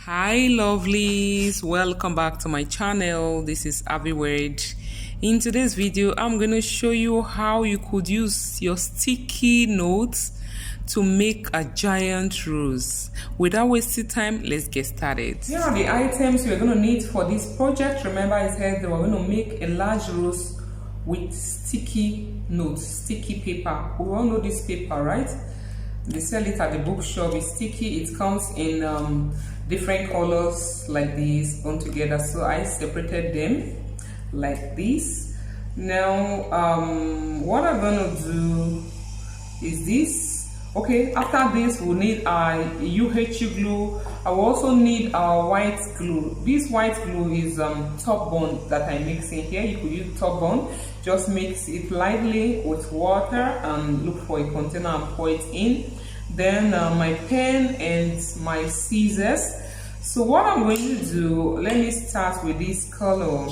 Hi lovelies, welcome back to my channel. This is Ahviworld. In today's video I'm going to show you how you could use your sticky notes to make a giant rose. Without wasting time, let's get started. Here are the items you're going to need for this project. Remember I said that we're going to make a large rose with sticky notes, sticky paper. We all know this paper, right? They sell it at the bookshop. It's sticky. It comes in different colors like this on together. So I separated them like this. Now what I'm gonna do is this. Okay, after this we'll need our UHU glue. I will also need our white glue. This white glue is top bond that I mix in here. You could use top bond. Just mix it lightly with water and look for a container and pour it in. Then my pen and my scissors. So what I'm going to do, let me start with this color.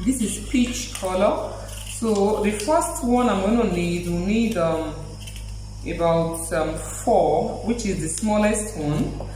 This is peach color. So the first one I'm going to need, we'll need about 4, which is the smallest one.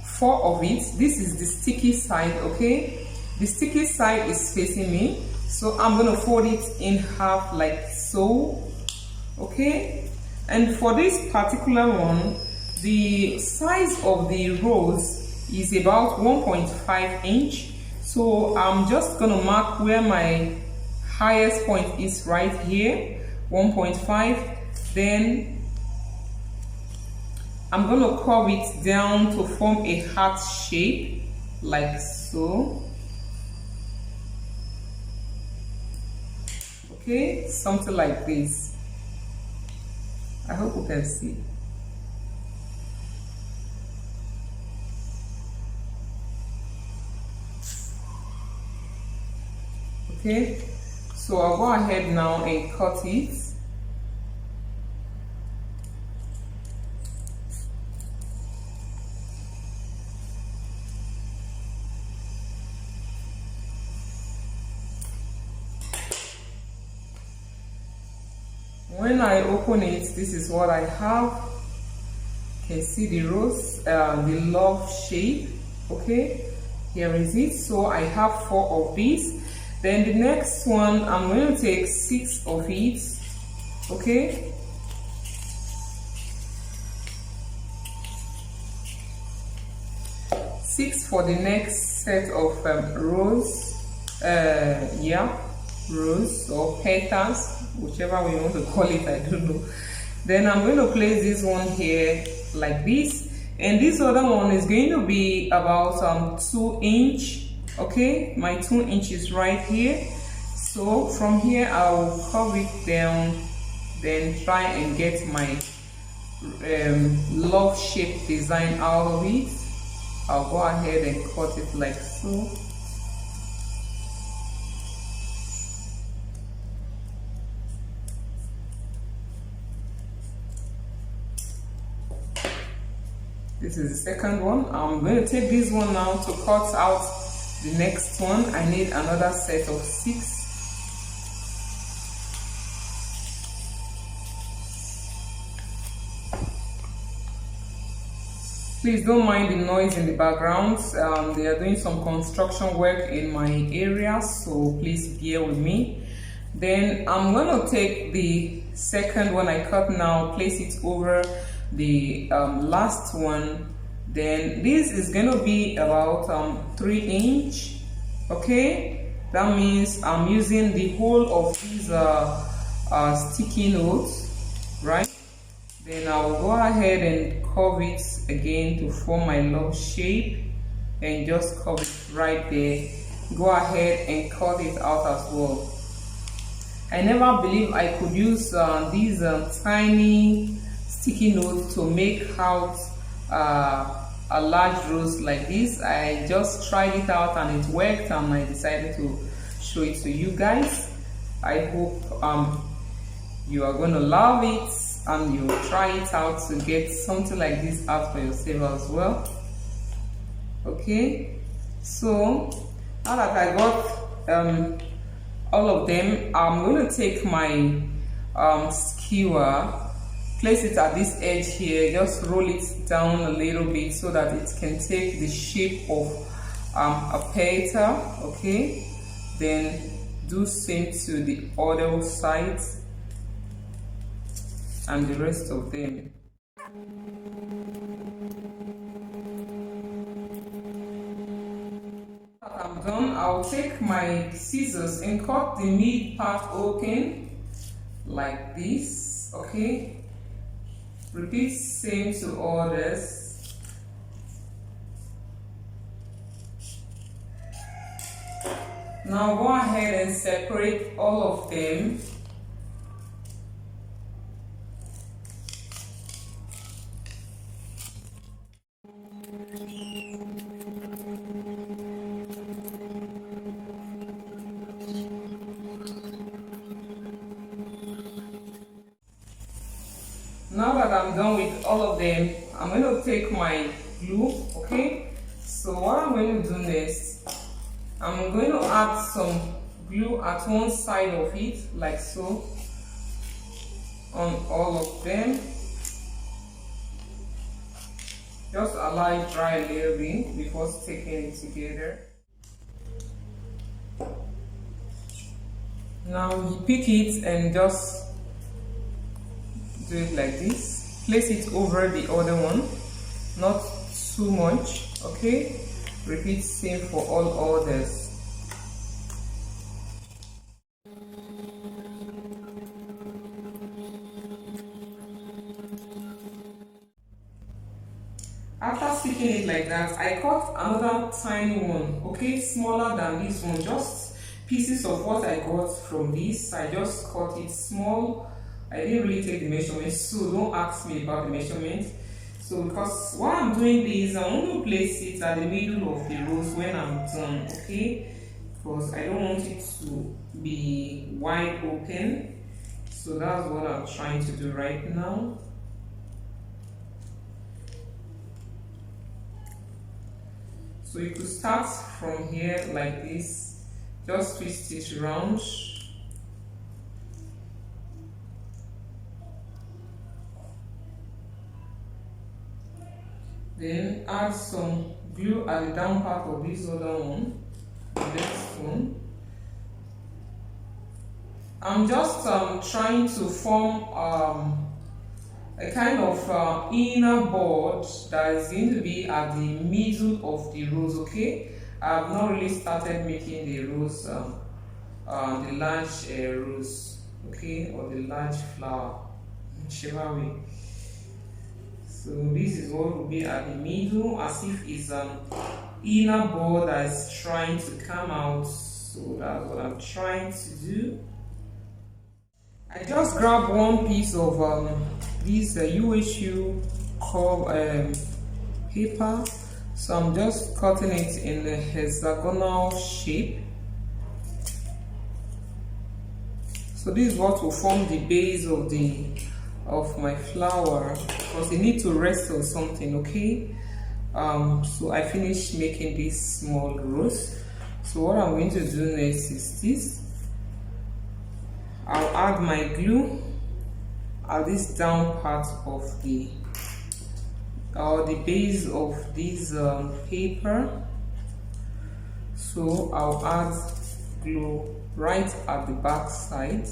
4 of it. This is the sticky side, okay? The sticky side is facing me. So I'm going to fold it in half like so, okay? And for this particular one, the size of the rose is about 1.5 inch. So I'm just going to mark where my highest point is right here, 1.5. Then I'm going to curve it down to form a heart shape like so. Okay, something like this. I hope you can see. Okay, so I'll go ahead now and cut it. When I open it, this is what I have. You can see the rose, the love shape. Okay, here is it. So I have 4 of these. Then the next one, I'm going to take 6 of it. Okay, six for the next set of rose. Rose or petals, whichever we want to call it, I don't know. Then I'm going to place this one here like this, and this other one is going to be about 2 inch. Okay, my 2 inches right here. So from here I'll curve it down, then try and get my love shape design out of it. I'll go ahead and cut it like so. This is the second one. I'm going to take this one now to cut out the next one. I need another set of 6. Please don't mind the noise in the background. They are doing some construction work in my area, so please bear with me. Then I'm going to take the second one I cut now, place it over the last one. Then this is going to be about 3 inch. Okay, that means I'm using the whole of these sticky notes, right? Then I'll go ahead and curve it again to form my love shape, and just curve it right there. Go ahead and cut it out as well. I never believed I could use these tiny sticky notes to make out a large rose like this. I just tried it out and it worked, and I decided to show it to you guys. I hope you are going to love it and you try it out to get something like this out for yourself as well. Okay, so now that I got all of them, I'm going to take my skewer, place it at this edge here, just roll it down a little bit so that it can take the shape of a petal. Okay, then do same to the other sides and the rest of them. After I'm done, I'll take my scissors and cut the mid part open like this. Okay, repeat same to others. Now go ahead and separate all of them. Now that I'm done with all of them, I'm going to take my glue. Okay, so what I'm going to do next, I'm going to add some glue at one side of it, like so, on all of them. Just allow it dry a little bit before sticking it together. Now you pick it and just do it like this. Place it over the other one, not too much. Okay, repeat same for all others. After sticking it like that, I cut another tiny one, okay, smaller than this one, just pieces of what I got from this. I just cut it small. I didn't really take the measurement, so don't ask me about the measurement. So because while I'm doing this, I want to place it at the middle of the rose when I'm done, okay, because I don't want it to be wide open. So that's what I'm trying to do right now. So you could start from here like this, just twist it around. Then add some glue at the down part of this other one, the next one. I'm just trying to form a kind of inner board that is going to be at the middle of the rose. Okay, I've not really started making the rose, the large rose, okay, or the large flower, whichever way. So this is what will be at the middle, as if it's an inner board that is trying to come out. So that's what I'm trying to do. I just grabbed one piece of this UHU paper, so I'm just cutting it in a hexagonal shape. So this is what will form the base of my flower, because you need to rest on something. Okay, so I finished making this small rose. So what I'm going to do next is this. I'll add my glue at this down part of the base of this paper. So I'll add glue right at the back side,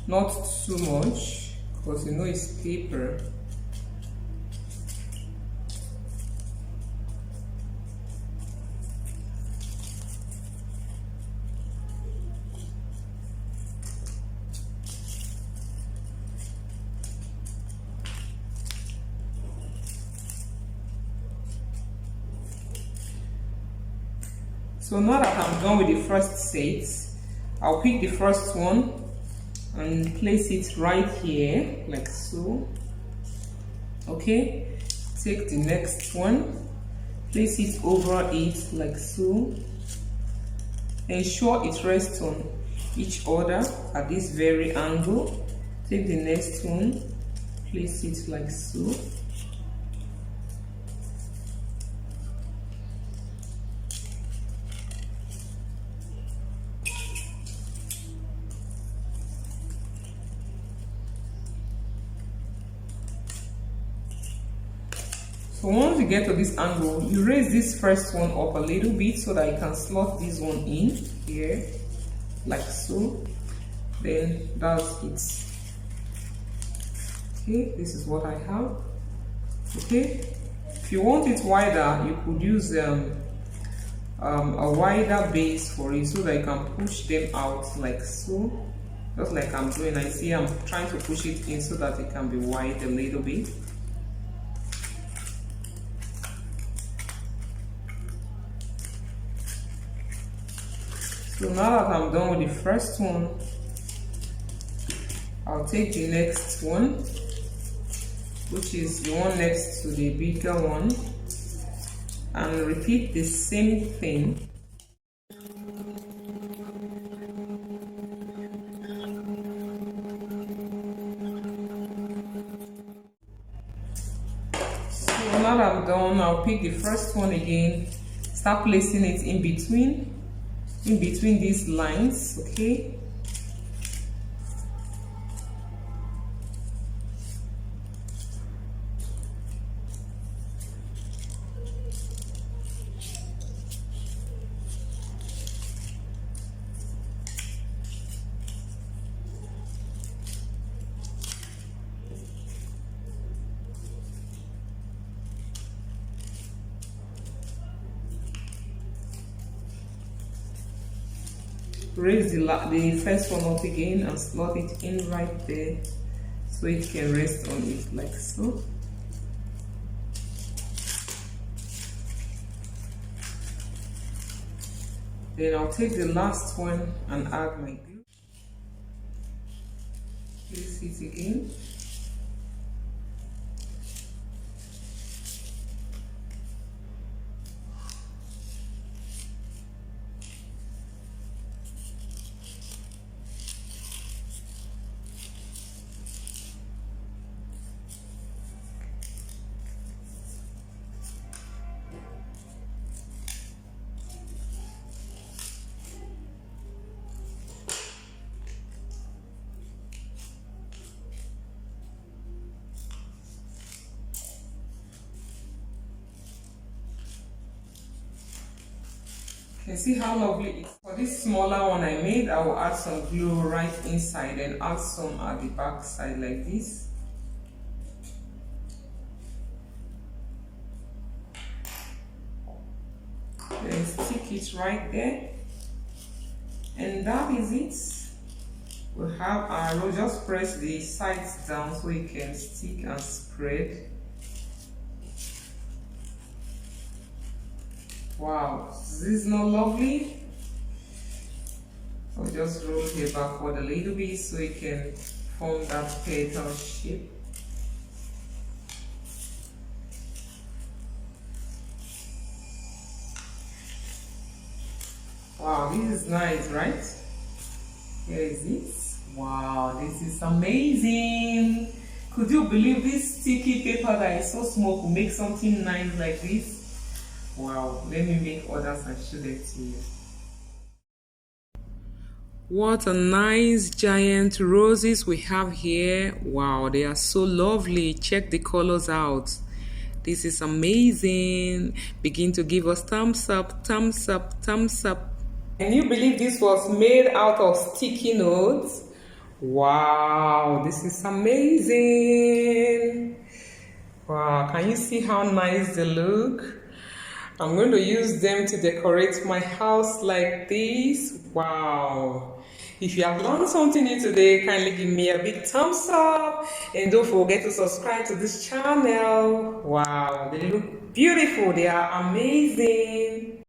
not too much, because you know it's paper. So now that I'm done with the first set, I'll pick the first one and place it right here, like so. Okay, take the next one, place it over it, like so. Ensure it rests on each other at this very angle. Take the next one, place it like so. So once you get to this angle, you raise this first one up a little bit so that you can slot this one in here, like so. Then that's it. Okay, this is what I have. Okay, if you want it wider, you could use a wider base for it so that you can push them out like so, just like I'm doing. I see I'm trying to push it in so that it can be wide a little bit. So now that I'm done with the first one, I'll take the next one, which is the one next to the bigger one, and repeat the same thing. So now that I'm done, I'll pick the first one again, start placing it in between these lines, okay? Raise the first one up again and slot it in right there so it can rest on it like so. Then I'll take the last one and add my glue. Place it again. You can see how lovely it is. For this smaller one I made, I will add some glue right inside and add some at the back side like this. Then stick it right there. And that is it. We'll have our roll. Just press the sides down so it can stick and spread. Wow, this is not lovely. I'll just roll here backward a little bit so it can form that petal shape. Wow, this is nice, right? Here is it. Wow, this is amazing. Could you believe this sticky paper that is so small could make something nice like this? Wow, let me make others and show them to you. What a nice giant roses we have here. Wow, they are so lovely. Check the colors out. This is amazing. Begin to give us thumbs up, thumbs up, thumbs up. Can you believe this was made out of sticky notes? Wow, this is amazing. Wow, can you see how nice they look? I'm going to use them to decorate my house like this. Wow. If you have learned something new today, kindly give me a big thumbs up. And don't forget to subscribe to this channel. Wow, they look beautiful. They are amazing.